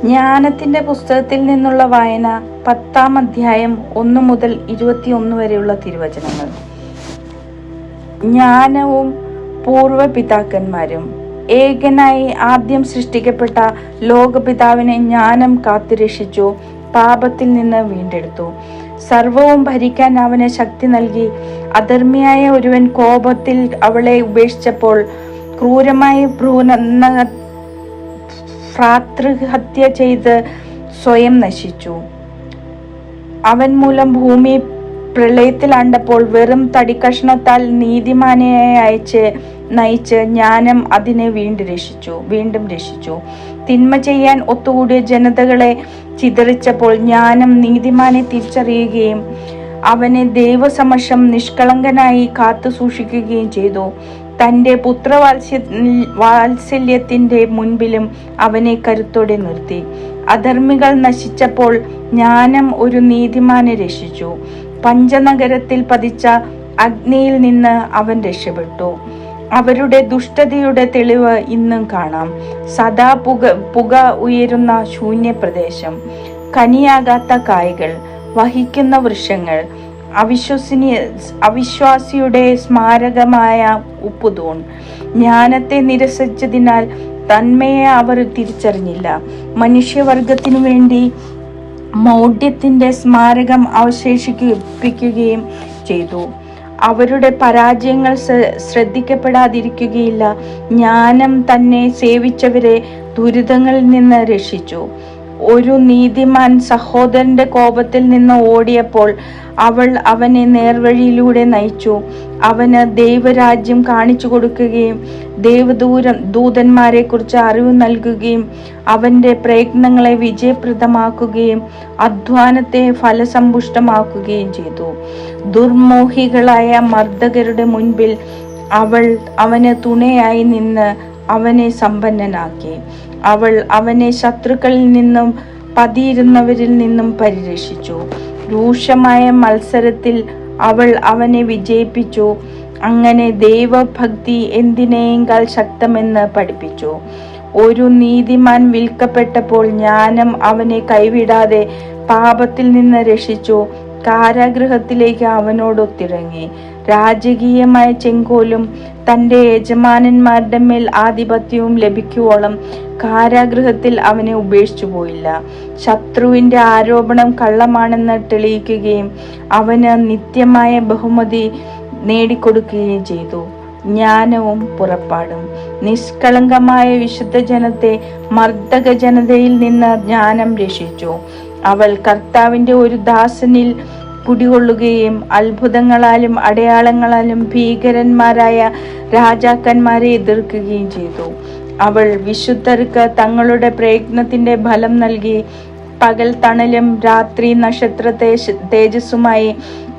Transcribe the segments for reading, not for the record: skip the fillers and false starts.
ജ്ഞാനത്തിന്റെ പുസ്തകത്തിൽ നിന്നുള്ള വായന 10-ാം അധ്യായം 1 മുതൽ 21 വരെയുള്ള തിരുവചനങ്ങൾ. ജ്ഞാനവും പൂർവപിതാക്കന്മാരും. ഏകനായി ആദ്യം സൃഷ്ടിക്കപ്പെട്ട ലോകപിതാവിനെ ജ്ഞാനം കാത്തുരക്ഷിച്ചു, പാപത്തിൽ നിന്ന് വീണ്ടെടുത്തു. സർവവും ഭരിക്കാൻ അവന് ശക്തി നൽകി. അധർമ്മിയായ ഒരുവൻ കോപത്തിൽ അവളെ ഉപേക്ഷിച്ചപ്പോൾ ക്രൂരമായി ഭ്രാതൃഹത്യ ചെയ്ത് സ്വയം നശിച്ചു. അവൻ മൂലം ഭൂമി പ്രളയത്തിലാണ്ടപ്പോൾ വെറും തടിക്കഷ്ണത്താൽ നീതിമാനെ നയിച്ച് ജ്ഞാനം അതിനെ വീണ്ടും രക്ഷിച്ചു. തിന്മ ചെയ്യാൻ ഒത്തുകൂടിയ ജനതകളെ ചിതറിച്ചപ്പോൾ ജ്ഞാനം നീതിമാനെ തിരിച്ചറിയുകയും അവനെ ദൈവസമക്ഷം നിഷ്കളങ്കനായി കാത്തു സൂക്ഷിക്കുകയും ചെയ്തു. തൻ്റെ പുത്രവാത്സല്യത്തിൻ്റെ മുൻപിലും അവനെ കരുത്തോടെ നിർത്തി. അധർമ്മികൾ നശിച്ചപ്പോൾ ജ്ഞാനം ഒരു നീതിമാനെ രക്ഷിച്ചു. പഞ്ചനഗരത്തിൽ പതിച്ച അഗ്നിയിൽ നിന്ന് അവൻ രക്ഷപ്പെട്ടു. അവരുടെ ദുഷ്ടതയുടെ തെളിവ് ഇന്നും കാണാം. സദാ പുക ഉയരുന്ന ശൂന്യപ്രദേശം, കനിയാകാത്ത കായ്കൾ വഹിക്കുന്ന വൃക്ഷങ്ങൾ, അവിശ്വാസിയുടെ സ്മാരകമായ ഉപ്പുതൂൺ. ജ്ഞാനത്തെ നിരസിച്ചതിനാൽ തന്മയെ അവർ തിരിച്ചറിഞ്ഞില്ല. മനുഷ്യവർഗത്തിനു വേണ്ടി മൗഢ്യത്തിന്റെ സ്മാരകം അവശേഷിപ്പിക്കുകയും ചെയ്തു. അവരുടെ പരാജയങ്ങൾ ശ്രദ്ധിക്കപ്പെടാതിരിക്കുകയില്ല. ജ്ഞാനം തന്നെ സേവിച്ചവരെ ദുരിതങ്ങളിൽ നിന്ന് രക്ഷിച്ചു. ഒരു നീതിമാൻ സഹോദരന്റെ കോപത്തിൽ നിന്ന് ഓടിയപ്പോൾ അവൾ അവനെ നേർവഴിയിലൂടെ നയിച്ചു. അവന് ദൈവരാജ്യം കാണിച്ചു കൊടുക്കുകയും ദൂതന്മാരെ കുറിച്ച് അറിവ് നൽകുകയും അവന്റെ പ്രയത്നങ്ങളെ വിജയപ്രദമാക്കുകയും അധ്വാനത്തെ ഫലസമ്പുഷ്ടമാക്കുകയും ചെയ്തു. ദുർമോഹികളായ മർദ്ദകരുടെ മുൻപിൽ അവൾ അവന് തുണയായി നിന്ന് അവനെ സമ്പന്നനാക്കി. അവൾ അവനെ ശത്രുക്കളിൽ നിന്നും പതിയിരുന്നവരിൽ നിന്നും പരിരക്ഷിച്ചു. രൂക്ഷമായ മത്സരത്തിൽ അവൾ അവനെ വിജയിപ്പിച്ചു. അങ്ങനെ ദൈവഭക്തി എന്തിനേക്കാൾ ശക്തമെന്ന് പഠിപ്പിച്ചു. ഒരു നീതിമാൻ വിൽക്കപ്പെട്ടപ്പോൾ ജ്ഞാനം അവനെ കൈവിടാതെ പാപത്തിൽ നിന്ന് രക്ഷിച്ചു. കാരാഗൃഹത്തിലേക്ക് അവനോടൊത്തിറങ്ങി. രാജകീയമായ ചെങ്കോലും തൻ്റെ യജമാനന്മാരുടെ മേൽ ആധിപത്യവും ലഭിക്കുവോളം കാരാഗൃഹത്തിൽ അവനെ ഉപേക്ഷിച്ചു പോയില്ല. ശത്രുവിന്റെ ആരോപണം കള്ളമാണെന്ന് തെളിയിക്കുകയും അവന് നിത്യമായ ബഹുമതി നേടിക്കൊടുക്കുകയും ചെയ്തു. ജ്ഞാനവും പുറപ്പാടും. നിഷ്കളങ്കമായ വിശുദ്ധ ജനത്തെ മർദ്ദക ജനതയിൽ നിന്ന് ജ്ഞാനം രക്ഷിച്ചു. അവൾ കർത്താവിന്റെ ഒരു ദാസനിൽ കുടികൊള്ളുകയും അത്ഭുതങ്ങളാലും അടയാളങ്ങളാലും ഭീകരന്മാരായ രാജാക്കന്മാരെ എതിർക്കുകയും ചെയ്തു. അവൾ വിശുദ്ധർക്ക് തങ്ങളുടെ പ്രയത്നത്തിന്റെ ഫലം നൽകി. പകൽ തണലും രാത്രി നക്ഷത്ര തേജസ്സുമായി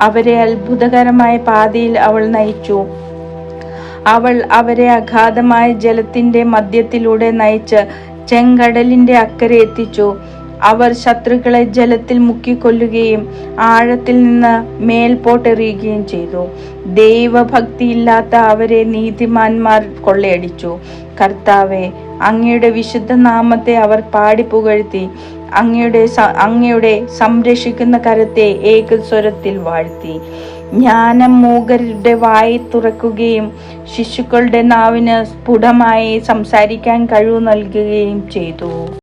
അവരെ അത്ഭുതകരമായ പാതയിൽ അവൾ നയിച്ചു. അവൾ അവരെ അഗാധമായ ജലത്തിന്റെ മധ്യത്തിലൂടെ നയിച്ച് ചെങ്കടലിന്റെ അക്കരെ എത്തിച്ചു. അവർ ശത്രുക്കളെ ജലത്തിൽ മുക്കിക്കൊല്ലുകയും ആഴത്തിൽ നിന്ന് മേൽപോട്ടെറിയുകയും ചെയ്തു. ദൈവഭക്തിയില്ലാത്ത അവരെ നീതിമാന്മാർ കൊള്ളയടിച്ചു. കർത്താവെ, അങ്ങയുടെ വിശുദ്ധ നാമത്തെ അവർ പാടി പുകഴ്ത്തി. അങ്ങയുടെ സംരക്ഷിക്കുന്ന കരത്തെ ഏകസ്വരത്തിൽ വാഴ്ത്തി. ജ്ഞാനം മൂകരുടെ വായി തുറക്കുകയും ശിശുക്കളുടെ നാവിന് സ്ഫുടമായി സംസാരിക്കാൻ കഴിവ് നൽകുകയും ചെയ്തു.